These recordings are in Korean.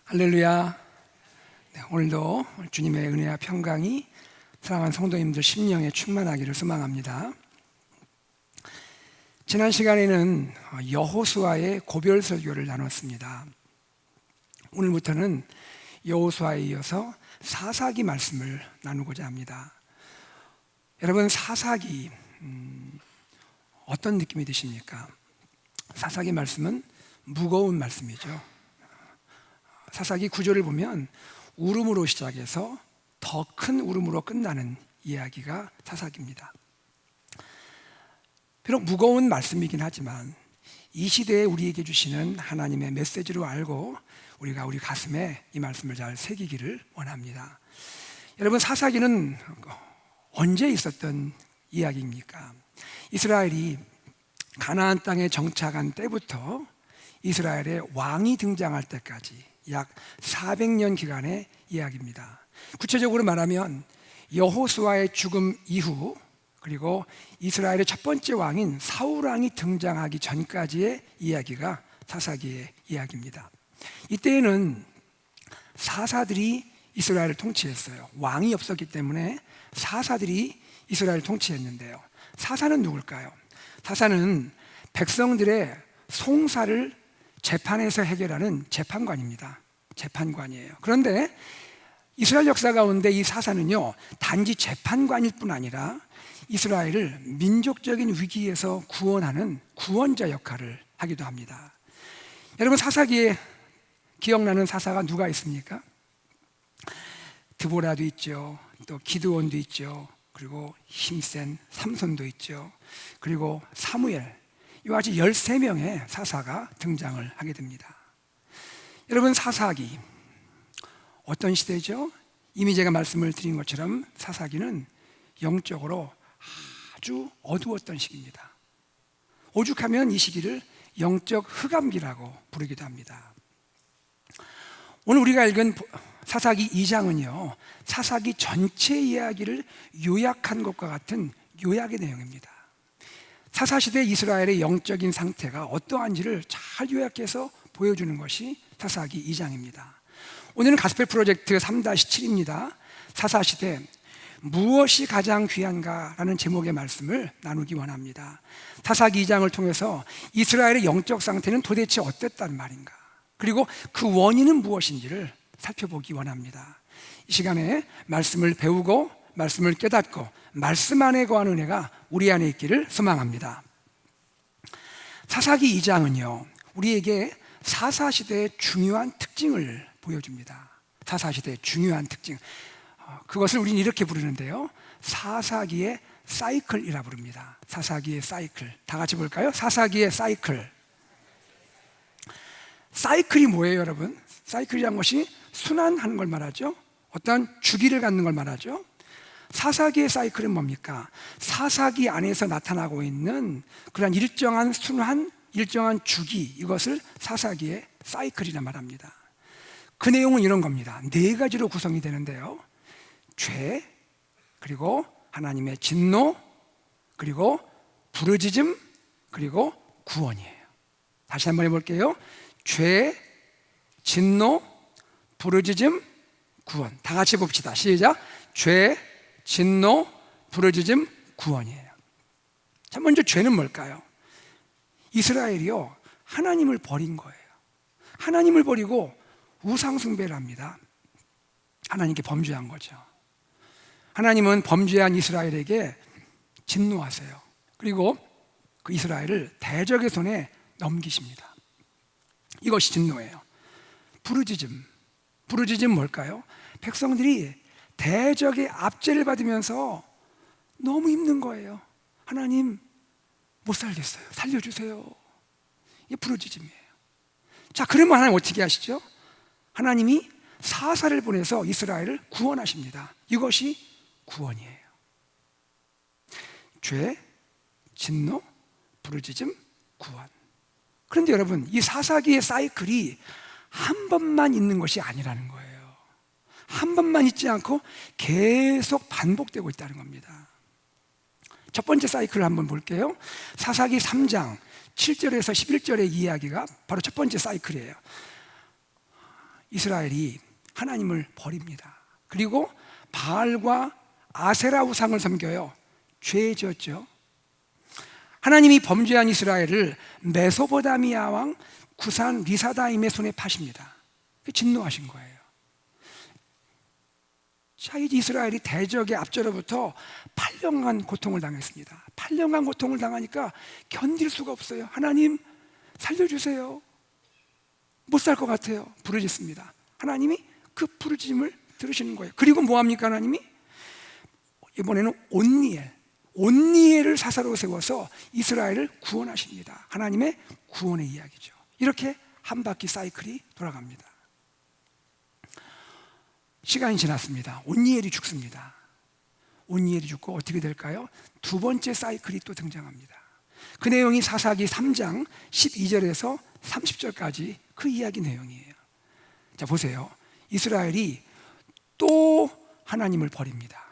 할렐루야. 네, 오늘도 주님의 은혜와 평강이 사랑하는 성도님들 심령에 충만하기를 소망합니다. 지난 시간에는 여호수아의 고별 설교를 나눴습니다. 오늘부터는 여호수아에 이어서 사사기 말씀을 나누고자 합니다. 여러분, 사사기 어떤 느낌이 드십니까? 사사기 말씀은 무거운 말씀이죠. 사사기 구조를 보면 울음으로 시작해서 더 큰 울음으로 끝나는 이야기가 사사기입니다. 비록 무거운 말씀이긴 하지만 이 시대에 우리에게 주시는 하나님의 메시지로 알고 우리가 우리 가슴에 이 말씀을 잘 새기기를 원합니다. 여러분, 사사기는 언제 있었던 이야기입니까? 이스라엘이 가나안 땅에 정착한 때부터 이스라엘의 왕이 등장할 때까지 약 400년 기간의 이야기입니다. 구체적으로 말하면 여호수아의 죽음 이후, 그리고 이스라엘의 첫 번째 왕인 사울 왕이 등장하기 전까지의 이야기가 사사기의 이야기입니다. 이때에는 사사들이 이스라엘을 통치했어요. 왕이 없었기 때문에 사사들이 이스라엘을 통치했는데요. 사사는 누굴까요? 사사는 백성들의 송사를 재판에서 해결하는 재판관입니다. 재판관이에요. 그런데 이스라엘 역사 가운데 이 사사는요, 단지 재판관일 뿐 아니라 이스라엘을 민족적인 위기에서 구원하는 구원자 역할을 하기도 합니다. 여러분, 사사기에 기억나는 사사가 누가 있습니까? 드보라도 있죠. 또 기드온도 있죠. 그리고 힘센 삼손도 있죠. 그리고 사무엘, 이와 같이 13명의 사사가 등장을 하게 됩니다. 여러분, 사사기 어떤 시대죠? 이미 제가 말씀을 드린 것처럼 사사기는 영적으로 아주 어두웠던 시기입니다. 오죽하면 이 시기를 영적 흑암기라고 부르기도 합니다. 오늘 우리가 읽은 사사기 2장은요, 사사기 전체 이야기를 요약한 것과 같은 요약의 내용입니다. 사사시대 이스라엘의 영적인 상태가 어떠한지를 잘 요약해서 보여주는 것이 사사기 2장입니다. 오늘은 가스펠 프로젝트 3-7입니다. 사사시대 무엇이 가장 귀한가? 라는 제목의 말씀을 나누기 원합니다. 사사기 2장을 통해서 이스라엘의 영적 상태는 도대체 어땠단 말인가? 그리고 그 원인은 무엇인지를 살펴보기 원합니다. 이 시간에 말씀을 배우고 말씀을 깨닫고 말씀 안에 거하는 은혜가 우리 안에 있기를 소망합니다. 사사기 2장은요, 우리에게 사사시대의 중요한 특징을 보여줍니다. 사사시대의 중요한 특징, 그것을 우리는 이렇게 부르는데요, 사사기의 사이클이라 부릅니다. 사사기의 사이클. 다 같이 볼까요? 사사기의 사이클. 사이클이 뭐예요, 여러분? 사이클이란 것이 순환하는 걸 말하죠. 어떤 주기를 갖는 걸 말하죠. 사사기의 사이클은 뭡니까? 사사기 안에서 나타나고 있는 그런 일정한 순환, 일정한 주기, 이것을 사사기의 사이클이라 말합니다. 그 내용은 이런 겁니다. 4가지로 구성이 되는데요, 죄, 그리고 하나님의 진노, 그리고 부르짖음, 그리고 구원이에요. 다시 한번 해볼게요. 죄, 진노, 부르짖음, 구원. 다 같이 봅시다. 시작. 죄, 진노, 부르짖음, 구원이에요. 자, 먼저 죄는 뭘까요? 이스라엘이요, 하나님을 버린 거예요. 하나님을 버리고 우상 숭배를 합니다. 하나님께 범죄한 거죠. 하나님은 범죄한 이스라엘에게 진노하세요. 그리고 그 이스라엘을 대적의 손에 넘기십니다. 이것이 진노예요. 부르짖음 뭘까요? 백성들이 대적의 압제를 받으면서 너무 힘든 거예요. 하나님, 못 살겠어요. 살려주세요. 이게 부르짖음이에요. 자, 그러면 하나님 어떻게 하시죠? 하나님이 사사를 보내서 이스라엘을 구원하십니다. 이것이 구원이에요. 죄, 진노, 부르짖음, 구원. 그런데 여러분, 이 사사기의 사이클이 한 번만 있는 것이 아니라는 거예요. 한 번만 있지 않고 계속 반복되고 있다는 겁니다. 첫 번째 사이클을 한번 볼게요. 사사기 3장 7절에서 11절의 이야기가 바로 첫 번째 사이클이에요. 이스라엘이 하나님을 버립니다. 그리고 바알과 아세라 우상을 섬겨요. 죄에 지었죠. 하나님이 범죄한 이스라엘을 메소포타미아 왕 구산 리사다임의 손에 파십니다. 진노하신 거예요. 자, 이제 이스라엘이 대적의 앞절로부터 8년간 고통을 당했습니다. 8년간 고통을 당하니까 견딜 수가 없어요. 하나님 살려주세요. 못 살 것 같아요. 부르짖습니다. 하나님이 그 부르짖음을 들으시는 거예요. 그리고 뭐합니까? 하나님이 이번에는 온니엘을 사사로 세워서 이스라엘을 구원하십니다. 하나님의 구원의 이야기죠. 이렇게 한 바퀴 사이클이 돌아갑니다. 시간이 지났습니다. 온니엘이 죽습니다. 온니엘이 죽고 어떻게 될까요? 두 번째 사이클이 또 등장합니다. 그 내용이 사사기 3장 12절에서 30절까지 그 이야기 내용이에요. 자, 보세요. 이스라엘이 또 하나님을 버립니다.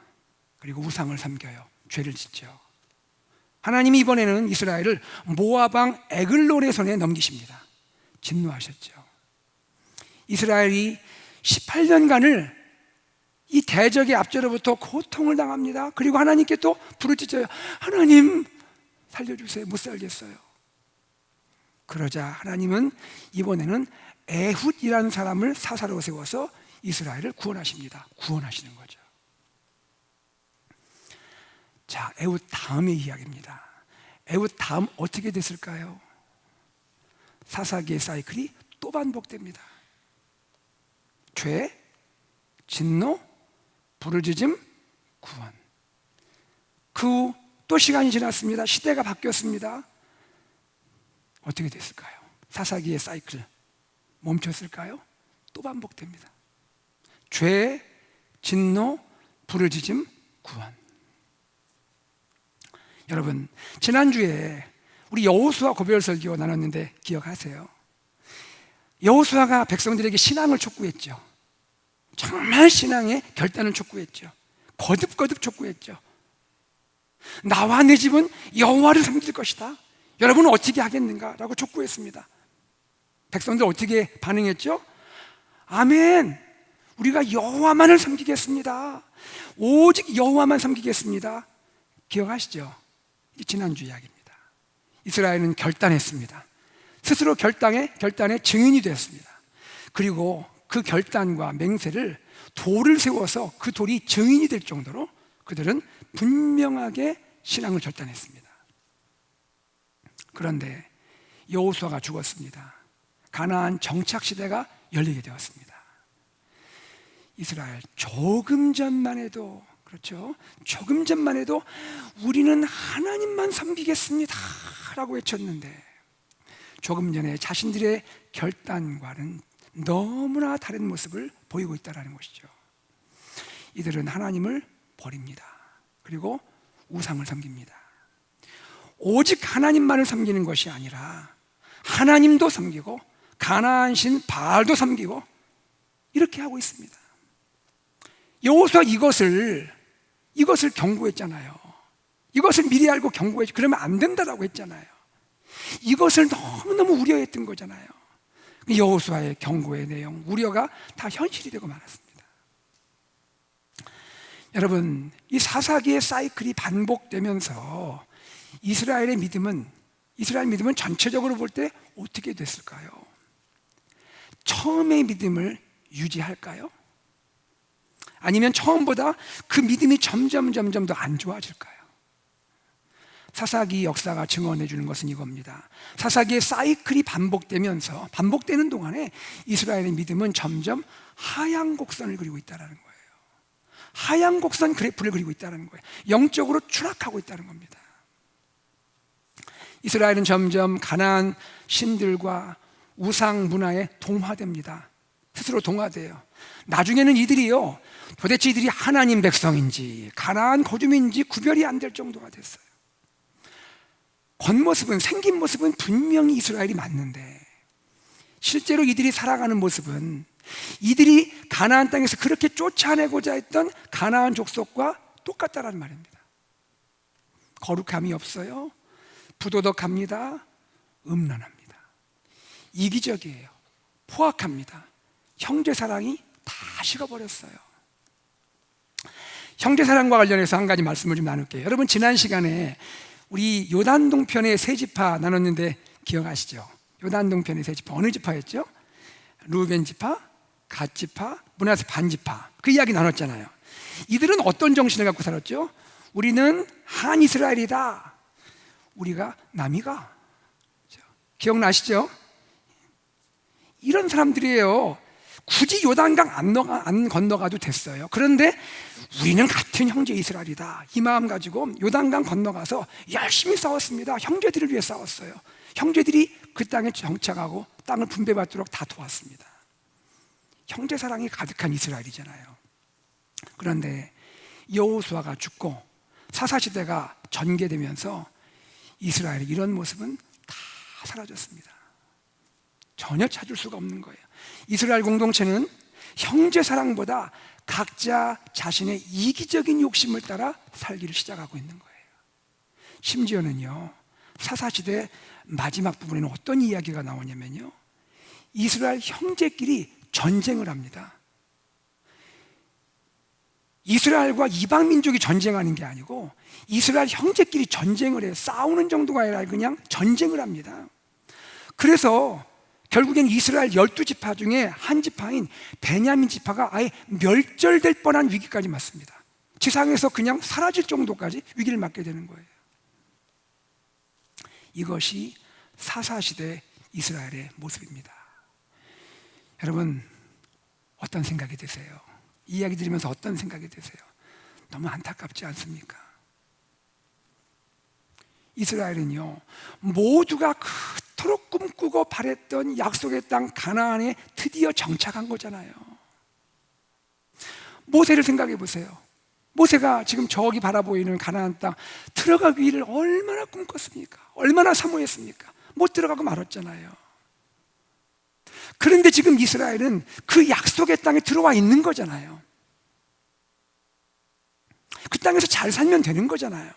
그리고 우상을 섬겨요. 죄를 짓죠. 하나님이 이번에는 이스라엘을 모압 왕 에글론의 손에 넘기십니다. 진노하셨죠. 이스라엘이 18년간을 이 대적의 앞절로부터 고통을 당합니다. 그리고 하나님께 또 부르짖어요. 하나님 살려주세요. 못 살겠어요. 그러자 하나님은 이번에는 에훗이라는 사람을 사사로 세워서 이스라엘을 구원하십니다. 구원하시는 거죠. 자, 에훗 다음의 이야기입니다. 에훗 다음 어떻게 됐을까요? 사사기의 사이클이 또 반복됩니다. 죄, 진노, 부르짖음, 구원. 그 후 또 시간이 지났습니다. 시대가 바뀌었습니다. 어떻게 됐을까요? 사사기의 사이클 멈췄을까요? 또 반복됩니다. 죄, 진노, 부르짖음, 구원. 여러분, 지난주에 우리 여호수아 고별 설교 나눴는데 기억하세요? 여호수아가 백성들에게 신앙을 촉구했죠. 정말 신앙의 결단을 촉구했죠. 거듭거듭 촉구했죠. 나와 내 집은 여호와를 섬길 것이다. 여러분은 어떻게 하겠는가? 라고 촉구했습니다. 백성들 어떻게 반응했죠? 아멘. 우리가 여호와만을 섬기겠습니다. 오직 여호와만 섬기겠습니다. 기억하시죠? 지난주 이야기입니다. 이스라엘은 결단했습니다. 스스로 결단의 증인이 되었습니다. 그리고 그 결단과 맹세를 돌을 세워서 그 돌이 증인이 될 정도로 그들은 분명하게 신앙을 결단했습니다. 그런데 여호수아가 죽었습니다. 가나안 정착 시대가 열리게 되었습니다. 이스라엘 조금 전만 해도, 그렇죠? 조금 전만 해도 우리는 하나님만 섬기겠습니다 라고 외쳤는데 조금 전에 자신들의 결단과는 너무나 다른 모습을 보이고 있다는 것이죠. 이들은 하나님을 버립니다. 그리고 우상을 섬깁니다. 오직 하나님만을 섬기는 것이 아니라 하나님도 섬기고 가나안 신 바알도 섬기고 이렇게 하고 있습니다. 여호수아 이것을 경고했잖아요. 이것을 미리 알고 경고했죠. 그러면 안 된다라고 했잖아요. 이것을 너무너무 우려했던 거잖아요. 여호수아의 경고의 내용, 우려가 다 현실이 되고 말았습니다. 여러분, 이 사사기의 사이클이 반복되면서 이스라엘 믿음은 전체적으로 볼 때 어떻게 됐을까요? 처음의 믿음을 유지할까요? 아니면 처음보다 그 믿음이 점점 더 안 좋아질까요? 사사기 역사가 증언해 주는 것은 이겁니다. 사사기의 사이클이 반복되는 동안에 이스라엘의 믿음은 점점 하향 곡선을 그리고 있다는 거예요. 하향 곡선 그래프를 그리고 있다는 거예요. 영적으로 추락하고 있다는 겁니다. 이스라엘은 점점 가나안 신들과 우상 문화에 동화됩니다. 스스로 동화돼요. 나중에는 이들이요, 도대체 이들이 하나님 백성인지 가나안 거주민인지 구별이 안 될 정도가 됐어요. 겉모습은, 생긴 모습은 분명히 이스라엘이 맞는데 실제로 이들이 살아가는 모습은 이들이 가나안 땅에서 그렇게 쫓아내고자 했던 가나안 족속과 똑같다라는 말입니다. 거룩함이 없어요. 부도덕합니다. 음란합니다. 이기적이에요. 포악합니다. 형제 사랑이 다 식어버렸어요. 형제 사랑과 관련해서 한 가지 말씀을 좀 나눌게요. 여러분, 지난 시간에 우리 요단 동편의 세 지파 나눴는데 기억하시죠? 요단 동편의 세 지파, 어느 지파였죠? 루벤 지파, 갓 지파, 므낫세 반 지파, 그 이야기 나눴잖아요. 이들은 어떤 정신을 갖고 살았죠? 우리는 한 이스라엘이다. 우리가 남이가. 기억나시죠? 이런 사람들이에요. 굳이 요단강 안 건너가도 됐어요. 그런데 우리는 같은 형제 이스라엘이다, 이 마음 가지고 요단강 건너가서 열심히 싸웠습니다. 형제들을 위해 싸웠어요. 형제들이 그 땅에 정착하고 땅을 분배받도록 다 도왔습니다. 형제 사랑이 가득한 이스라엘이잖아요. 그런데 여호수아가 죽고 사사시대가 전개되면서 이스라엘의 이런 모습은 다 사라졌습니다. 전혀 찾을 수가 없는 거예요. 이스라엘 공동체는 형제 사랑보다 각자 자신의 이기적인 욕심을 따라 살기를 시작하고 있는 거예요. 심지어는요, 사사시대 마지막 부분에는 어떤 이야기가 나오냐면요, 이스라엘 형제끼리 전쟁을 합니다. 이스라엘과 이방 민족이 전쟁하는 게 아니고 이스라엘 형제끼리 전쟁을 해요. 싸우는 정도가 아니라 그냥 전쟁을 합니다. 그래서 결국엔 이스라엘 12지파 중에 한 지파인 베냐민 지파가 아예 멸절될 뻔한 위기까지 맞습니다. 지상에서 그냥 사라질 정도까지 위기를 맞게 되는 거예요. 이것이 사사시대 이스라엘의 모습입니다. 여러분, 어떤 생각이 드세요? 이 이야기 들으면서 어떤 생각이 드세요? 너무 안타깝지 않습니까? 이스라엘은요, 모두가 그토록 꿈꾸고 바랬던 약속의 땅 가나안에 드디어 정착한 거잖아요. 모세를 생각해 보세요. 모세가 지금 저기 바라보이는 가나안 땅 들어가기를 얼마나 꿈꿨습니까? 얼마나 사모했습니까? 못 들어가고 말았잖아요. 그런데 지금 이스라엘은 그 약속의 땅에 들어와 있는 거잖아요. 그 땅에서 잘 살면 되는 거잖아요.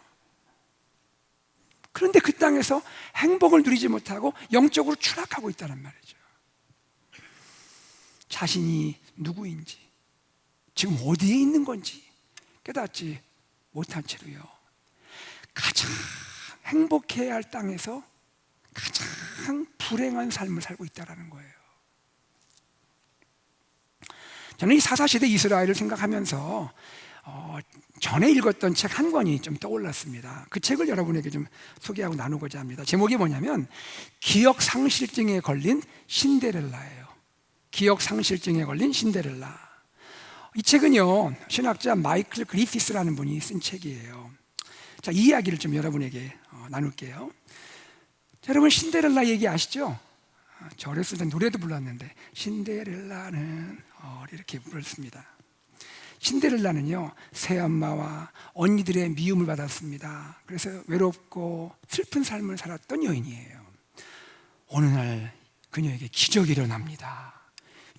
그런데 그 땅에서 행복을 누리지 못하고 영적으로 추락하고 있다는 말이죠. 자신이 누구인지, 지금 어디에 있는 건지 깨닫지 못한 채로요, 가장 행복해야 할 땅에서 가장 불행한 삶을 살고 있다는 거예요. 저는 이 사사시대 이스라엘을 생각하면서 전에 읽었던 책 한 권이 좀 떠올랐습니다. 그 책을 여러분에게 좀 소개하고 나누고자 합니다. 제목이 뭐냐면 기억상실증에 걸린 신데렐라예요. 기억상실증에 걸린 신데렐라. 이 책은요, 신학자 마이클 그리피스라는 분이 쓴 책이에요. 자, 이 이야기를 좀 여러분에게 나눌게요. 자, 여러분, 신데렐라 얘기 아시죠? 저 어렸을 때 노래도 불렀는데 신데렐라는 이렇게 불렀습니다. 신데렐라는요, 새엄마와 언니들의 미움을 받았습니다. 그래서 외롭고 슬픈 삶을 살았던 여인이에요. 어느 날 그녀에게 기적이 일어납니다.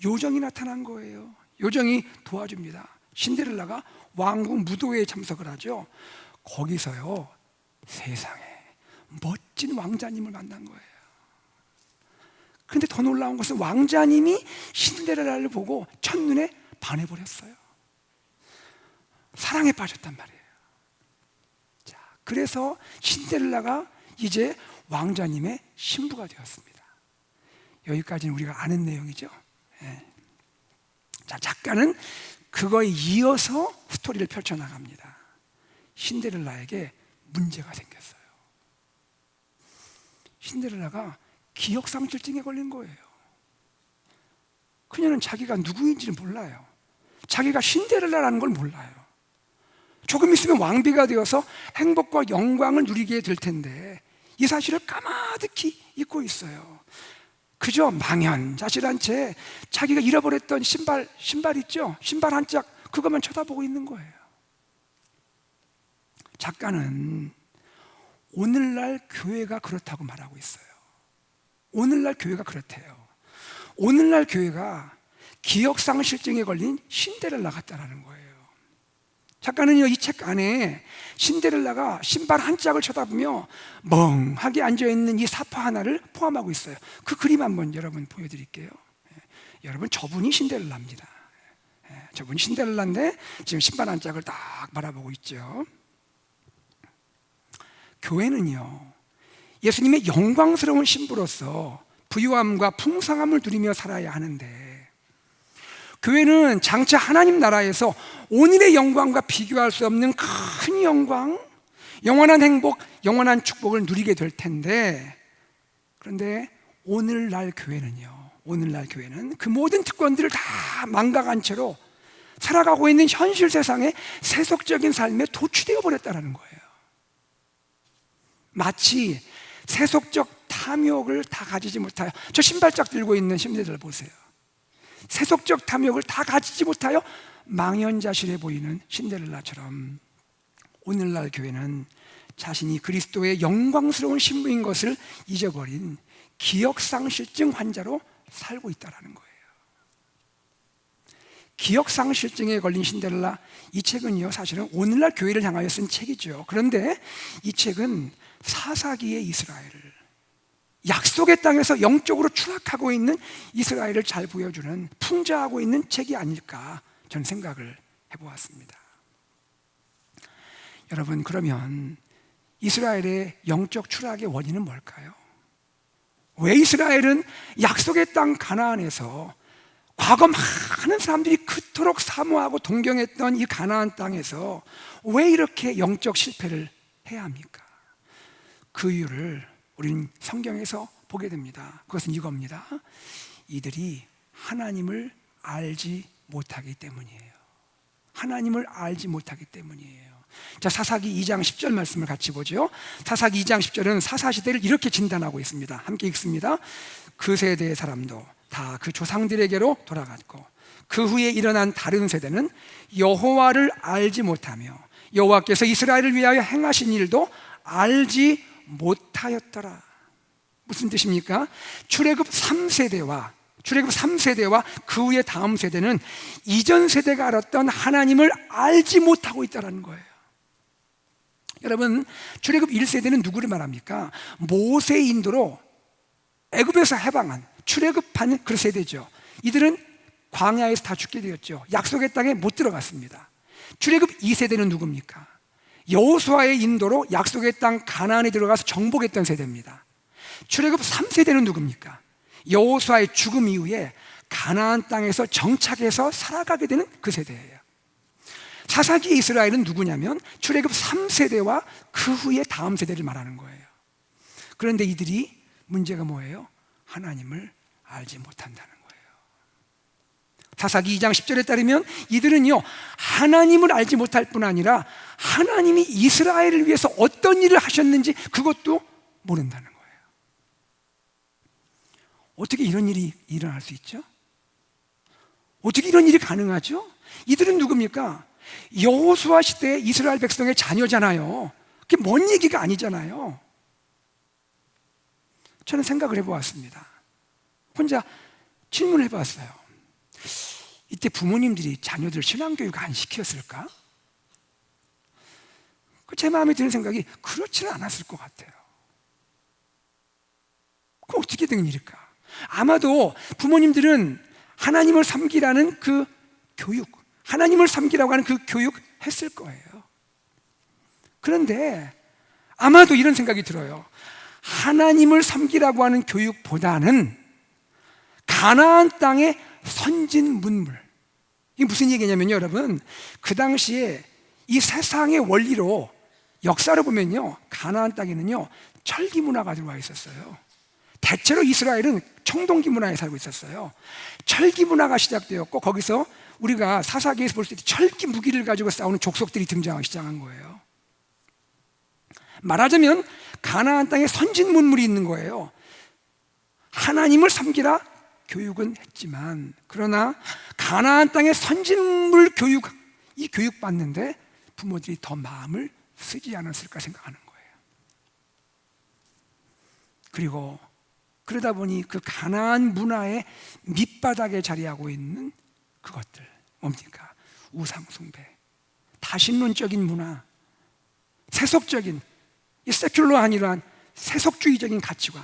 요정이 나타난 거예요. 요정이 도와줍니다. 신데렐라가 왕궁 무도회에 참석을 하죠. 거기서요, 세상에 멋진 왕자님을 만난 거예요. 그런데 더 놀라운 것은 왕자님이 신데렐라를 보고 첫눈에 반해버렸어요. 사랑에 빠졌단 말이에요. 자, 그래서 신데렐라가 이제 왕자님의 신부가 되었습니다. 여기까지는 우리가 아는 내용이죠. 예. 자, 작가는 그거에 이어서 스토리를 펼쳐나갑니다. 신데렐라에게 문제가 생겼어요. 신데렐라가 기억상실증에 걸린 거예요. 그녀는 자기가 누구인지를 몰라요. 자기가 신데렐라라는 걸 몰라요. 조금 있으면 왕비가 되어서 행복과 영광을 누리게 될 텐데 이 사실을 까마득히 잊고 있어요. 그저 망연자실한 채 자기가 잃어버렸던 신발 있죠? 신발 한 짝, 그것만 쳐다보고 있는 거예요. 작가는 오늘날 교회가 그렇다고 말하고 있어요. 오늘날 교회가 그렇대요. 오늘날 교회가 기억상실증에 걸린 신데렐라 같다라는 거예요. 작가는요, 이 책 안에 신데렐라가 신발 한 짝을 쳐다보며 멍하게 앉아있는 이 사파 하나를 포함하고 있어요. 그 그림 한번 여러분 보여드릴게요. 여러분, 저분이 신데렐라입니다. 저분이 신데렐라인데 지금 신발 한 짝을 딱 바라보고 있죠. 교회는요, 예수님의 영광스러운 신부로서 부유함과 풍성함을 누리며 살아야 하는데, 교회는 장차 하나님 나라에서 오늘의 영광과 비교할 수 없는 큰 영광, 영원한 행복, 영원한 축복을 누리게 될 텐데, 그런데 오늘날 교회는 그 모든 특권들을 다 망각한 채로 살아가고 있는 현실 세상의 세속적인 삶에 도취되어 버렸다는 거예요. 마치 세속적 탐욕을 다 가지지 못하여, 저 신발짝 들고 있는 신부들 보세요. 세속적 탐욕을 다 가지지 못하여 망연자실해 보이는 신데렐라처럼 오늘날 교회는 자신이 그리스도의 영광스러운 신부인 것을 잊어버린 기억상실증 환자로 살고 있다는 거예요. 기억상실증에 걸린 신데렐라, 이 책은요, 사실은 오늘날 교회를 향하여 쓴 책이죠. 그런데 이 책은 사사기의 이스라엘을, 약속의 땅에서 영적으로 추락하고 있는 이스라엘을 잘 보여주는, 풍자하고 있는 책이 아닐까 저는 생각을 해보았습니다. 여러분, 그러면 이스라엘의 영적 추락의 원인은 뭘까요? 왜 이스라엘은 약속의 땅 가나안에서, 과거 많은 사람들이 그토록 사모하고 동경했던 이 가나안 땅에서 왜 이렇게 영적 실패를 해야 합니까? 그 이유를 우리는 성경에서 보게 됩니다. 그것은 이겁니다. 이들이 하나님을 알지 못하기 때문이에요. 하나님을 알지 못하기 때문이에요. 자, 사사기 2장 10절 말씀을 같이 보죠. 사사기 2장 10절은 사사시대를 이렇게 진단하고 있습니다. 함께 읽습니다. 그 세대의 사람도 다 그 조상들에게로 돌아갔고, 그 후에 일어난 다른 세대는 여호와를 알지 못하며 여호와께서 이스라엘을 위하여 행하신 일도 알지 못하였더라. 무슨 뜻입니까? 출애굽 3세대와 그 후에 다음 세대는 이전 세대가 알았던 하나님을 알지 못하고 있다는 거예요. 여러분, 출애굽 1세대는 누구를 말합니까? 모세의 인도로 애굽에서 해방한, 출애굽한 그 세대죠. 이들은 광야에서 다 죽게 되었죠. 약속의 땅에 못 들어갔습니다. 출애굽 2세대는 누굽니까? 여호수아의 인도로 약속의 땅 가나안에 들어가서 정복했던 세대입니다. 출애굽 3세대는 누굽니까? 여호수아의 죽음 이후에 가나안 땅에서 정착해서 살아가게 되는 그 세대예요. 사사기의 이스라엘은 누구냐면 출애굽 3세대와 그 후에 다음 세대를 말하는 거예요. 그런데 이들이 문제가 뭐예요? 하나님을 알지 못한다는 거예요. 사사기 2장 10절에 따르면 이들은요, 하나님을 알지 못할 뿐 아니라 하나님이 이스라엘을 위해서 어떤 일을 하셨는지 그것도 모른다는 거예요. 어떻게 이런 일이 일어날 수 있죠? 어떻게 이런 일이 가능하죠? 이들은 누굽니까? 여호수아 시대의 이스라엘 백성의 자녀잖아요. 그게 먼 얘기가 아니잖아요. 저는 생각을 해보았습니다. 혼자 질문을 해봤어요. 이때 부모님들이 자녀들 신앙교육 안 시켰을까? 제 마음에 드는 생각이 그렇지는 않았을 것 같아요. 그럼 어떻게 된 일일까? 아마도 부모님들은 하나님을 섬기라는 그 교육, 하나님을 섬기라고 하는 그 교육 했을 거예요. 그런데 아마도 이런 생각이 들어요. 하나님을 섬기라고 하는 교육보다는 가나안 땅의 선진 문물, 이게 무슨 얘기냐면요, 여러분, 그 당시에 이 세상의 원리로 역사를 보면요, 가나안 땅에는요 철기 문화가 들어와 있었어요. 대체로 이스라엘은 청동기 문화에 살고 있었어요. 철기 문화가 시작되었고, 거기서 우리가 사사기에서 볼 수 있듯이 철기 무기를 가지고 싸우는 족속들이 등장하기 시작한 거예요. 말하자면 가나안 땅에 선진 문물이 있는 거예요. 하나님을 섬기라 교육은 했지만, 그러나 가나안 땅의 선진물 교육, 이 교육 받는데 부모들이 더 마음을 쓰지 않았을까 생각하는 거예요. 그리고 그러다 보니 그 가나안 문화의 밑바닥에 자리하고 있는 그것들, 뭡니까? 우상숭배, 다신론적인 문화, 세속적인, 이 세큘러한 이러한 세속주의적인 가치관,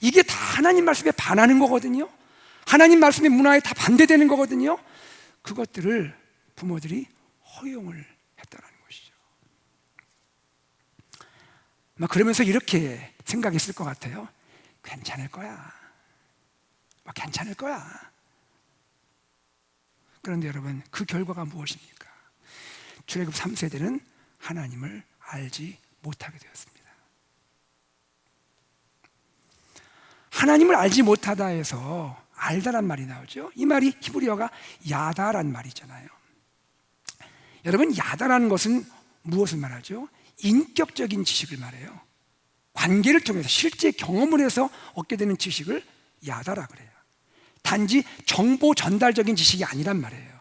이게 다 하나님 말씀에 반하는 거거든요. 하나님 말씀의 문화에 다 반대되는 거거든요. 그것들을 부모들이 허용을 했다는 것이죠. 그러면서 이렇게 생각했을 것 같아요. 괜찮을 거야. 괜찮을 거야. 그런데 여러분, 그 결과가 무엇입니까? 출애굽 3세대는 하나님을 알지 못하게 되었습니다. 하나님을 알지 못하다 해서 알다란 말이 나오죠. 이 말이 히브리어가 야다란 말이잖아요. 여러분, 야다라는 것은 무엇을 말하죠? 인격적인 지식을 말해요. 관계를 통해서 실제 경험을 해서 얻게 되는 지식을 야다라 그래요. 단지 정보 전달적인 지식이 아니란 말이에요.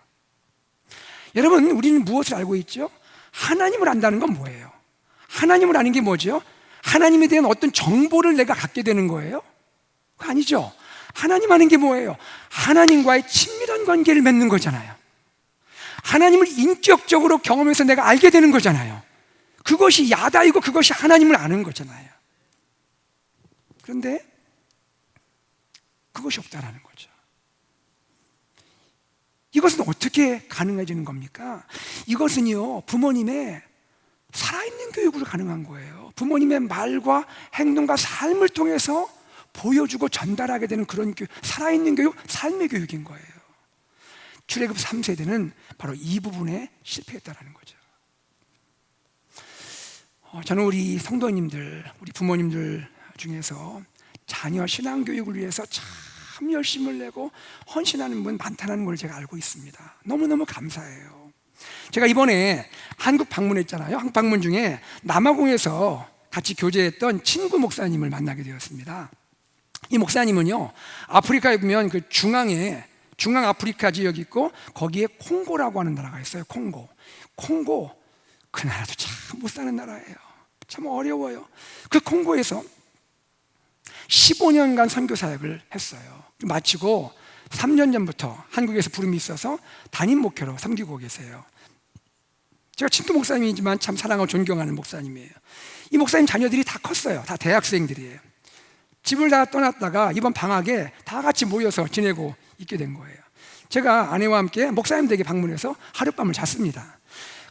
여러분, 우리는 무엇을 알고 있죠? 하나님을 안다는 건 뭐예요? 하나님을 아는 게 뭐죠? 하나님에 대한 어떤 정보를 내가 갖게 되는 거예요? 그거 아니죠. 하나님 아는 게 뭐예요? 하나님과의 친밀한 관계를 맺는 거잖아요. 하나님을 인격적으로 경험해서 내가 알게 되는 거잖아요. 그것이 야다이고 그것이 하나님을 아는 거잖아요. 그런데 그것이 없다라는 거죠. 이것은 어떻게 가능해지는 겁니까? 이것은요, 부모님의 살아있는 교육으로 가능한 거예요. 부모님의 말과 행동과 삶을 통해서 보여주고 전달하게 되는 그런 교육, 살아있는 교육, 삶의 교육인 거예요. 출애굽 3세대는 바로 이 부분에 실패했다는 거죠. 저는 우리 성도님들, 우리 부모님들 중에서 자녀 신앙교육을 위해서 참 열심을 내고 헌신하는 분 많다는 걸 제가 알고 있습니다. 너무너무 감사해요. 제가 이번에 한국 방문했잖아요. 한국 방문 중에 남아공에서 같이 교제했던 친구 목사님을 만나게 되었습니다. 이 목사님은요, 아프리카에 보면 그 중앙 아프리카 지역이 있고 거기에 콩고라고 하는 나라가 있어요. 콩고, 그 나라도 참 못 사는 나라예요. 참 어려워요. 그 콩고에서 15년간 선교 사역을 했어요. 마치고 3년 전부터 한국에서 부름이 있어서 담임 목회로 섬기고 계세요. 제가 친구 목사님이지만 참 사랑하고 존경하는 목사님이에요. 이 목사님 자녀들이 다 컸어요. 다 대학생들이에요. 집을 다 떠났다가 이번 방학에 다 같이 모여서 지내고 있게 된 거예요. 제가 아내와 함께 목사님 댁에 방문해서 하룻밤을 잤습니다.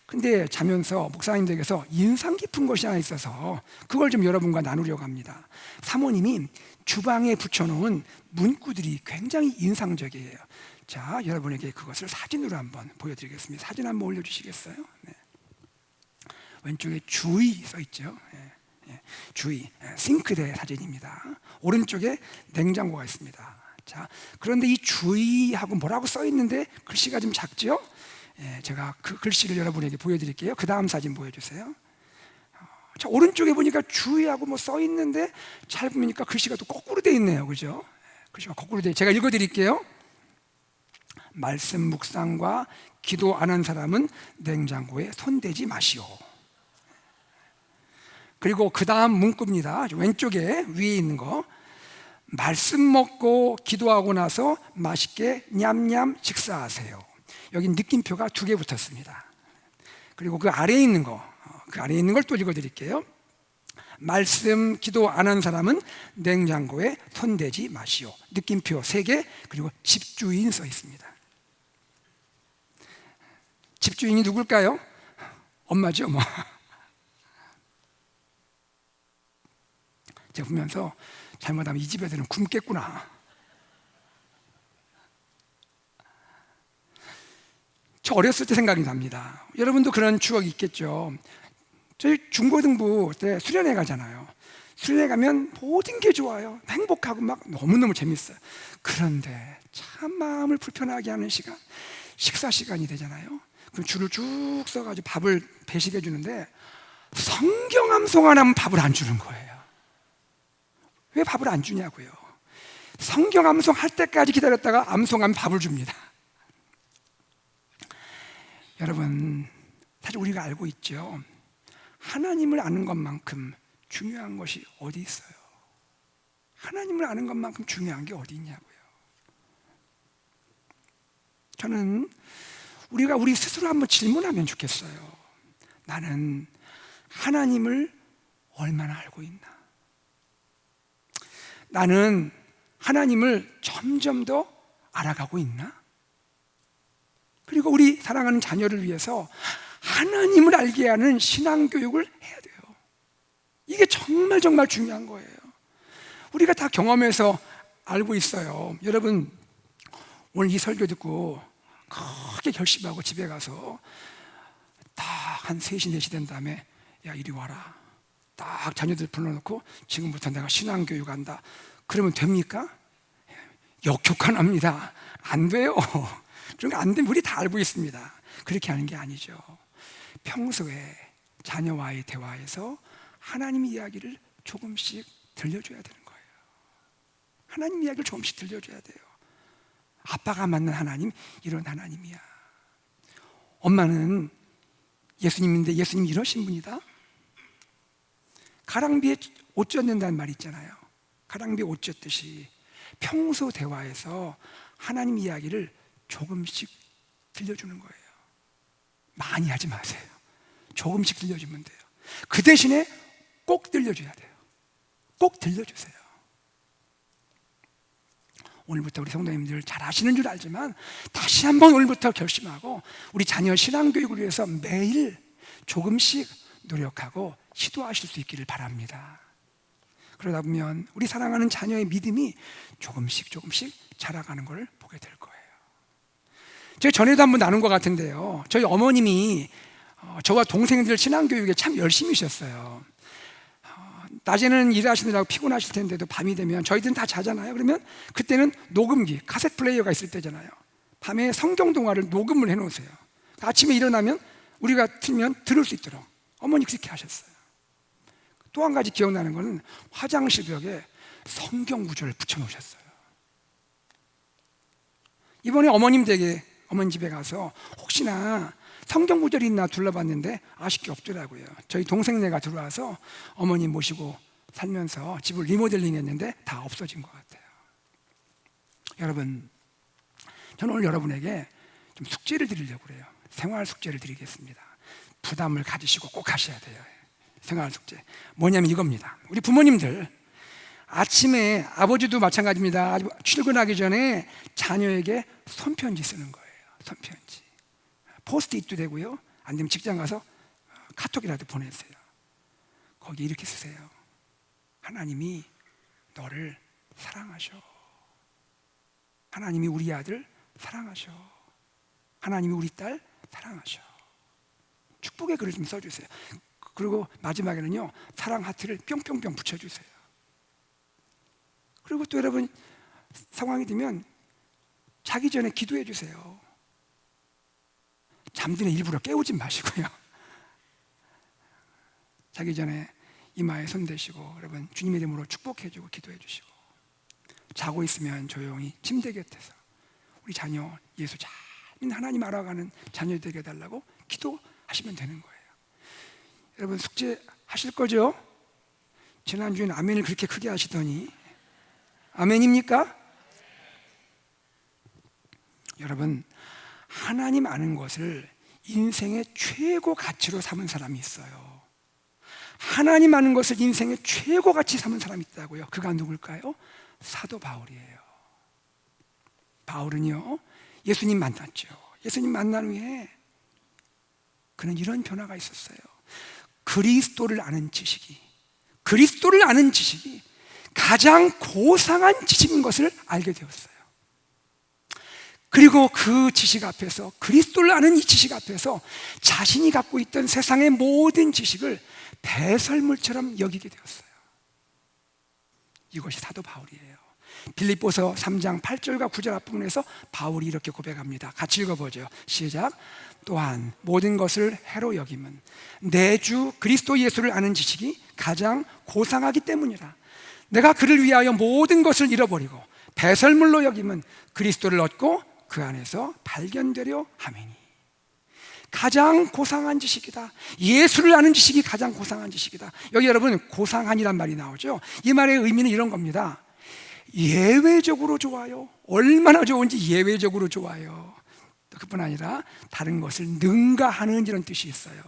근데 자면서 목사님 댁에서 인상 깊은 것이 하나 있어서 그걸 좀 여러분과 나누려고 합니다. 사모님이 주방에 붙여놓은 문구들이 굉장히 인상적이에요. 자, 여러분에게 그것을 사진으로 한번 보여드리겠습니다. 사진 한번 올려주시겠어요? 네. 왼쪽에 주의 써있죠. 주의, 싱크대 사진입니다. 오른쪽에 냉장고가 있습니다. 자, 그런데 이 주의하고 뭐라고 써있는데 글씨가 좀 작죠? 제가 그 글씨를 여러분에게 보여드릴게요. 그 다음 사진 보여주세요. 자, 오른쪽에 보니까 주의하고 뭐 써있는데 잘 보니까 글씨가 또 거꾸로 되어 있네요. 그죠? 글씨가 거꾸로 되어. 제가 읽어드릴게요. 말씀 묵상과 기도 안 한 사람은 냉장고에 손대지 마시오. 그리고 그 다음 문구입니다. 왼쪽에 위에 있는 거. 말씀 먹고 기도하고 나서 맛있게 냠냠 식사하세요. 여기 느낌표가 2개 붙었습니다. 그리고 그 아래에 있는 거, 그 아래에 있는 걸 또 읽어드릴게요. 말씀 기도 안 한 사람은 냉장고에 손대지 마시오. 느낌표 3개, 그리고 집주인 써 있습니다. 집주인이 누굴까요? 엄마죠, 뭐. 제가 보면서 잘못하면 이 집 애들은 굶겠구나. 저 어렸을 때 생각이 납니다. 여러분도 그런 추억이 있겠죠. 저희 중고등부 때 수련회 가잖아요. 수련회 가면 모든 게 좋아요. 행복하고 막 너무너무 재밌어요. 그런데 참 마음을 불편하게 하는 시간, 식사 시간이 되잖아요. 그럼 줄을 쭉 서가지고 밥을 배식해 주는데 성경 암송 안 하면 밥을 안 주는 거예요. 왜 밥을 안 주냐고요. 성경 암송 할 때까지 기다렸다가 암송하면 밥을 줍니다. 여러분, 사실 우리가 알고 있죠. 하나님을 아는 것만큼 중요한 것이 어디 있어요? 하나님을 아는 것만큼 중요한 게 어디 있냐고요. 저는 우리가 우리 스스로 한번 질문하면 좋겠어요. 나는 하나님을 얼마나 알고 있나? 나는 하나님을 점점 더 알아가고 있나? 그리고 우리 사랑하는 자녀를 위해서 하나님을 알게 하는 신앙교육을 해야 돼요. 이게 정말 정말 중요한 거예요. 우리가 다 경험해서 알고 있어요. 여러분, 오늘 이 설교 듣고 크게 결심하고 집에 가서 딱 한 3시, 4시 된 다음에 야, 이리 와라. 딱 자녀들 불러놓고 지금부터 내가 신앙교육 한다. 그러면 됩니까? 역효과납니다. 안 돼요. 그러니까 안 되면 우리 다 알고 있습니다. 그렇게 하는 게 아니죠. 평소에 자녀와의 대화에서 하나님 이야기를 조금씩 들려줘야 되는 거예요. 하나님 이야기를 조금씩 들려줘야 돼요. 아빠가 만난 하나님, 이런 하나님이야. 엄마는 예수님인데 예수님 이러신 분이다. 가랑비에 옷 젖는다는 말이 있잖아요. 가랑비에 옷 젖듯이 평소 대화에서 하나님 이야기를 조금씩 들려주는 거예요. 많이 하지 마세요. 조금씩 들려주면 돼요. 그 대신에 꼭 들려줘야 돼요. 꼭 들려주세요. 오늘부터 우리 성도님들 잘 아시는 줄 알지만 다시 한번 오늘부터 결심하고 우리 자녀 신앙교육을 위해서 매일 조금씩 노력하고 시도하실 수 있기를 바랍니다. 그러다 보면 우리 사랑하는 자녀의 믿음이 조금씩 조금씩 자라가는 걸 보게 될 거예요. 제가 전에도 한번 나눈 것 같은데요, 저희 어머님이 저와 동생들 신앙교육에 참 열심히셨어요. 낮에는 일하시느라고 피곤하실 텐데도 밤이 되면 저희들은 다 자잖아요. 그러면 그때는 녹음기, 카세트 플레이어가 있을 때잖아요. 밤에 성경 동화를 녹음을 해놓으세요. 아침에 일어나면 우리가 틀면 들을 수 있도록 어머니 그렇게 하셨어요. 또 한 가지 기억나는 거는 화장실 벽에 성경 구절을 붙여놓으셨어요. 이번에 어머님 댁에, 어머니 집에 가서 혹시나 성경 구절이 있나 둘러봤는데 아쉽게 없더라고요. 저희 동생네가 들어와서 어머니 모시고 살면서 집을 리모델링 했는데 다 없어진 것 같아요. 여러분, 저는 오늘 여러분에게 좀 숙제를 드리려고 그래요. 생활 숙제를 드리겠습니다. 부담을 가지시고 꼭 하셔야 돼요. 생활 숙제 뭐냐면 이겁니다. 우리 부모님들 아침에, 아버지도 마찬가지입니다. 출근하기 전에 자녀에게 손편지 쓰는 거예요. 손편지. 포스트잇도 되고요. 안 되면 직장 가서 카톡이라도 보내세요. 거기 이렇게 쓰세요. 하나님이 너를 사랑하셔. 하나님이 우리 아들 사랑하셔. 하나님이 우리 딸 사랑하셔. 축복의 글을 좀 써주세요. 그리고 마지막에는요, 사랑 하트를 뿅뿅뿅 붙여주세요. 그리고 또 여러분, 상황이 되면 자기 전에 기도해 주세요. 잠드는 일부러 깨우지 마시고요. 자기 전에 이마에 손 대시고 여러분 주님의 이름으로 축복해주고 기도해 주시고, 자고 있으면 조용히 침대 곁에서 우리 자녀 예수 잘 믿는 하나님 알아가는 자녀 되게 해달라고 기도하시면 되는 거예요. 여러분 숙제 하실 거죠? 지난주에는 아멘을 그렇게 크게 하시더니 아멘입니까? 여러분, 하나님 아는 것을 인생의 최고 가치로 삼은 사람이 있어요. 하나님 아는 것을 인생의 최고 가치 삼은 사람이 있다고요. 그가 누굴까요? 사도 바울이에요. 바울은요, 예수님 만났죠. 예수님 만난 후에 그는 이런 변화가 있었어요. 그리스도를 아는 지식이 가장 고상한 지식인 것을 알게 되었어요. 그리고 그 지식 앞에서, 그리스도를 아는 이 지식 앞에서 자신이 갖고 있던 세상의 모든 지식을 배설물처럼 여기게 되었어요. 이것이 사도 바울이에요. 빌립보서 3장 8절과 9절 앞부분에서 바울이 이렇게 고백합니다. 같이 읽어보죠. 시작. 또한 모든 것을 해로 여김은 내 주 그리스도 예수를 아는 지식이 가장 고상하기 때문이라. 내가 그를 위하여 모든 것을 잃어버리고 배설물로 여김은 그리스도를 얻고 그 안에서 발견되려 함이니. 가장 고상한 지식이다. 예수를 아는 지식이 가장 고상한 지식이다. 여기 여러분 고상한이란 말이 나오죠. 이 말의 의미는 이런 겁니다. 예외적으로 좋아요. 얼마나 좋은지 예외적으로 좋아요. 그뿐 아니라 다른 것을 능가하는 이런 뜻이 있어요.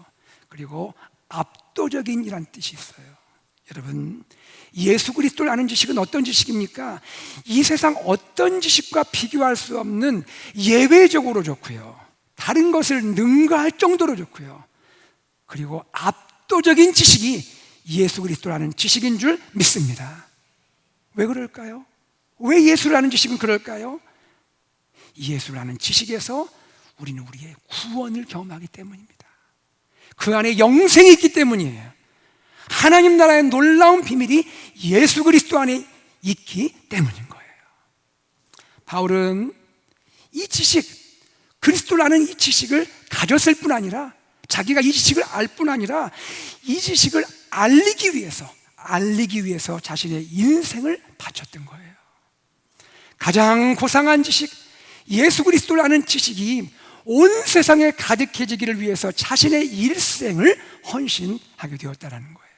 그리고 압도적인 이란 뜻이 있어요. 여러분, 예수 그리스도를 아는 지식은 어떤 지식입니까? 이 세상 어떤 지식과 비교할 수 없는 예외적으로 좋고요, 다른 것을 능가할 정도로 좋고요, 그리고 압도적인 지식이 예수 그리스도를 아는 지식인 줄 믿습니다. 왜 그럴까요? 왜 예수를 아는 지식은 그럴까요? 예수를 아는 지식에서 우리는 우리의 구원을 경험하기 때문입니다. 그 안에 영생이 있기 때문이에요. 하나님 나라의 놀라운 비밀이 예수 그리스도 안에 있기 때문인 거예요. 바울은 이 지식, 그리스도를 아는 이 지식을 가졌을 뿐 아니라, 자기가 이 지식을 알 뿐 아니라 이 지식을 알리기 위해서 자신의 인생을 바쳤던 거예요. 가장 고상한 지식, 예수 그리스도를 아는 지식이 온 세상에 가득해지기를 위해서 자신의 일생을 헌신하게 되었다는 거예요.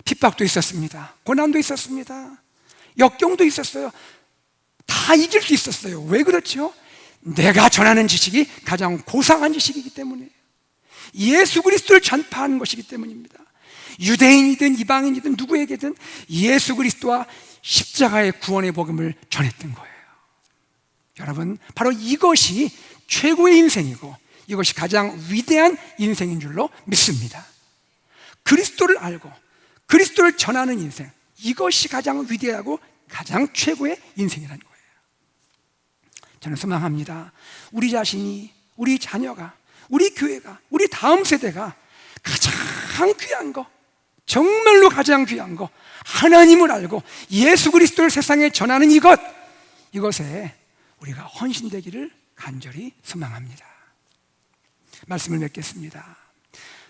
핍박도 있었습니다. 고난도 있었습니다. 역경도 있었어요. 다 이길 수 있었어요. 왜 그렇죠? 내가 전하는 지식이 가장 고상한 지식이기 때문이에요. 예수 그리스도를 전파하는 것이기 때문입니다. 유대인이든 이방인이든 누구에게든 예수 그리스도와 십자가의 구원의 복음을 전했던 거예요. 여러분, 바로 이것이 최고의 인생이고 이것이 가장 위대한 인생인 줄로 믿습니다. 그리스도를 알고 그리스도를 전하는 인생, 이것이 가장 위대하고 가장 최고의 인생이라는 거예요. 저는 소망합니다. 우리 자신이, 우리 자녀가, 우리 교회가, 우리 다음 세대가 가장 귀한 거, 정말로 가장 귀한 거, 하나님을 알고 예수 그리스도를 세상에 전하는 이것에 우리가 헌신되기를 간절히 소망합니다. 말씀을 맺겠습니다.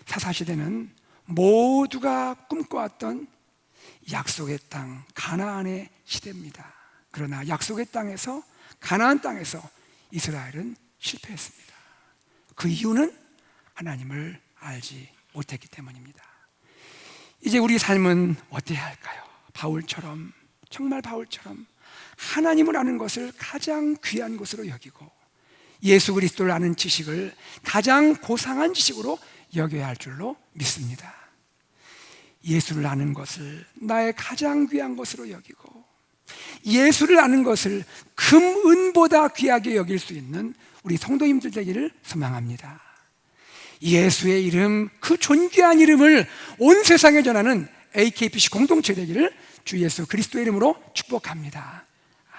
사사시대는 모두가 꿈꿔왔던 약속의 땅, 가나안의 시대입니다. 그러나 약속의 땅에서, 가나안 땅에서 이스라엘은 실패했습니다. 그 이유는 하나님을 알지 못했기 때문입니다. 이제 우리 삶은 어때야 할까요? 바울처럼, 정말 바울처럼 하나님을 아는 것을 가장 귀한 것으로 여기고 예수 그리스도를 아는 지식을 가장 고상한 지식으로 여겨야 할 줄로 믿습니다. 예수를 아는 것을 나의 가장 귀한 것으로 여기고 예수를 아는 것을 금, 은보다 귀하게 여길 수 있는 우리 성도님들 되기를 소망합니다. 예수의 이름, 그 존귀한 이름을 온 세상에 전하는 AKPC 공동체 되기를 주 예수 그리스도의 이름으로 축복합니다.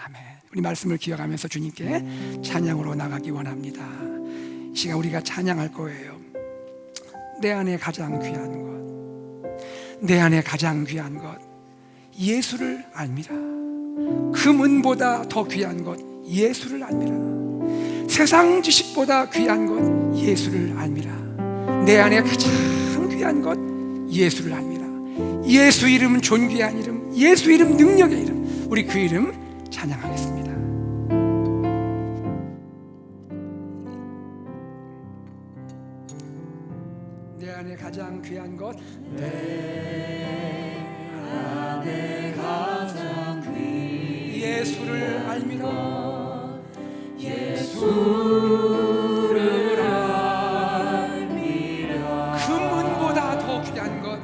아멘. 우리 말씀을 기억하면서 주님께 찬양으로 나가기 원합니다. 이 시간 우리가 찬양할 거예요. 내 안에 가장 귀한 것, 내 안에 가장 귀한 것, 예수를 압니다. 금은보다 더 귀한 것, 예수를 압니다. 세상 지식보다 귀한 것, 예수를 압니다. 내 안에 가장 귀한 것, 예수를 압니다. 예수 이름 존귀한 이름, 예수 이름 능력의 이름, 우리 그 이름 찬양하겠습니다. 내 안에 가장 귀한 것, 내 안에 가장 귀한 예수를 알미라. 예수를 알미라. 금은보다 더 귀한 것,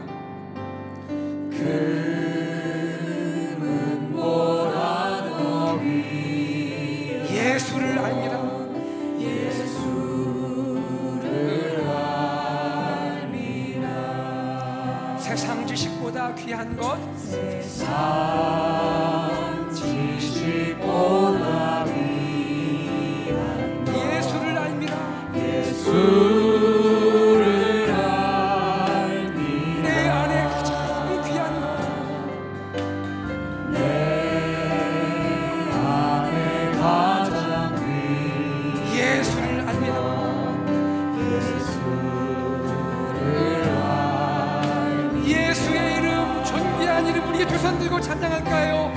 금은보다 더 귀한 예수를 알미라. 세상 지식보다 귀한 것, 세상 지식보다 귀한 것, 예수를 알미라. 예수를 알미라. 내 안에 가장 귀한 것, 내 안에 가장 귀한 예수를 알미라. 예수의 이름, 존귀한 이름, 우리 두 손 들고 찬양할까요?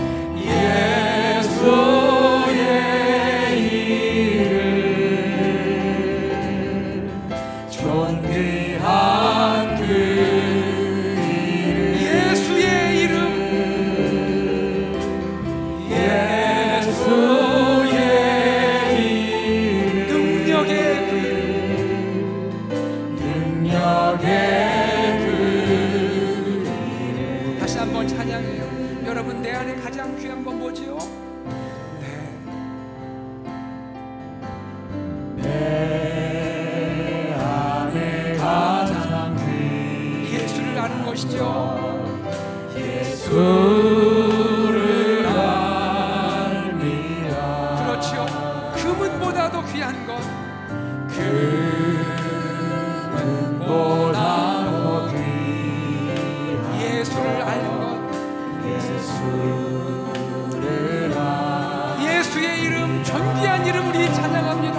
주시오. 금은보다도 귀한 것, 금은보다도 귀한 예수를 아는 것, 예수의 이름, 존귀한 이름 우리 찬양합니다.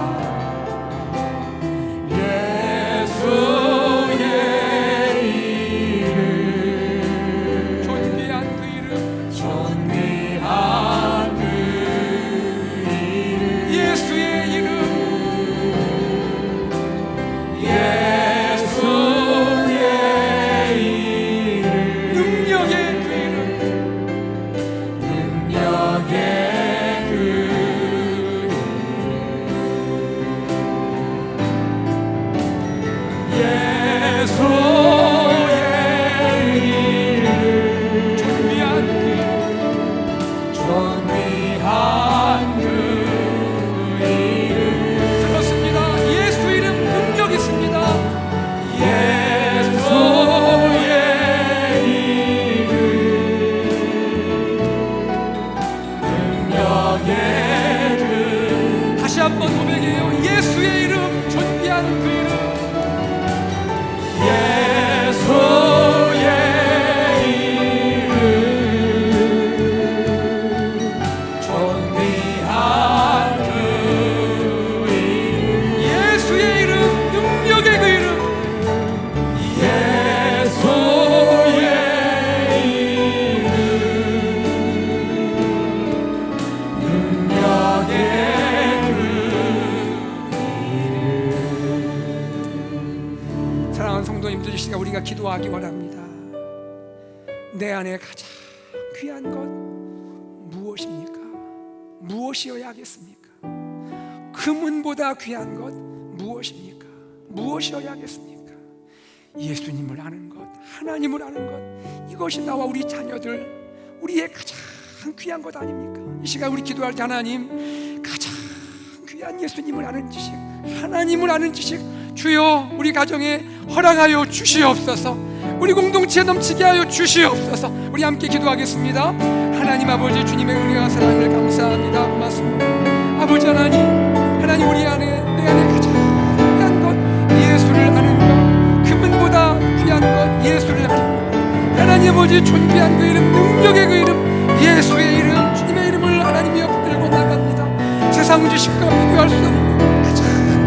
우리가 기도하기 원합니다. 내 안에 가장 귀한 것 무엇입니까? 무엇이어야 하겠습니까? 금은보다 귀한 것 무엇입니까? 무엇이어야 하겠습니까? 예수님을 아는 것, 하나님을 아는 것, 이것이 나와 우리 자녀들, 우리의 가장 귀한 것 아닙니까? 이 시간 우리 기도할 때 하나님, 가장 귀한 예수님을 아는 지식, 하나님을 아는 지식 주여 우리 가정에 허락하여 주시옵소서. 우리 공동체에 넘치게 하여 주시옵소서. 우리 함께 기도하겠습니다. 하나님 아버지, 주님의 은혜와 사랑을 감사합니다. 고맙습니다. 아버지 하나님, 하나님 우리 안에, 내 안에 가장 귀한 것 예수를 아는 것, 금은보다 귀한 것 예수를 아는 것, 하나님 아버지 존귀한 그 이름, 능력의 그 이름, 예수의 이름, 주님의 이름을 하나님이 붙들고 나갑니다. 세상 지식과 비교할 수 없는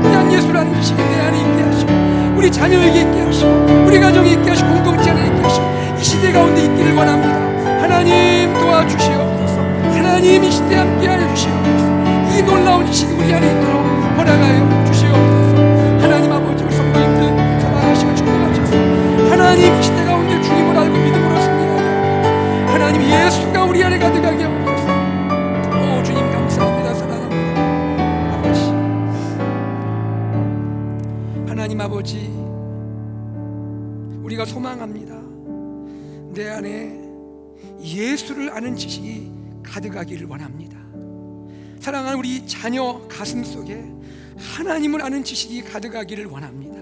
귀한 예수라는 지식이 내 안에 있게 하시고, 우리 자녀에게 있게 하시고, 우리 가정에 있게 하시고, 공동체 안에 있게 하시고, 이 시대 가운데 있기를 원합니다. 하나님 도와주시옵소서. 하나님 이 시대에 함께하여 주시옵소서. 이 놀라운 지식이 우리 안에 있도록 허락하여 주시옵소서. 하나님 아버지, 우리 성도님들 사랑하시고 축복하셔서 하나님 이 시대 가운데 주님을 알고 믿음으로 승리하게 하옵소서. 하나님 예수가 우리 안에 가득하게 하옵소서. 오 주님 감사합니다. 사랑합니다. 하나님 아버지, 우리가 소망합니다. 내 안에 예수를 아는 지식이 가득하기를 원합니다. 사랑하는 우리 자녀 가슴 속에 하나님을 아는 지식이 가득하기를 원합니다.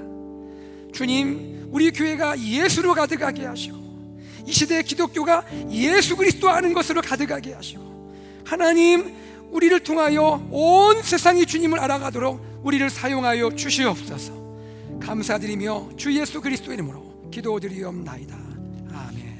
주님, 우리 교회가 예수로 가득하게 하시고, 이 시대의 기독교가 예수 그리스도 아는 것으로 가득하게 하시고, 하나님 우리를 통하여 온 세상이 주님을 알아가도록 우리를 사용하여 주시옵소서. 감사드리며 주 예수 그리스도 이름으로 기도드리옵나이다. 아멘.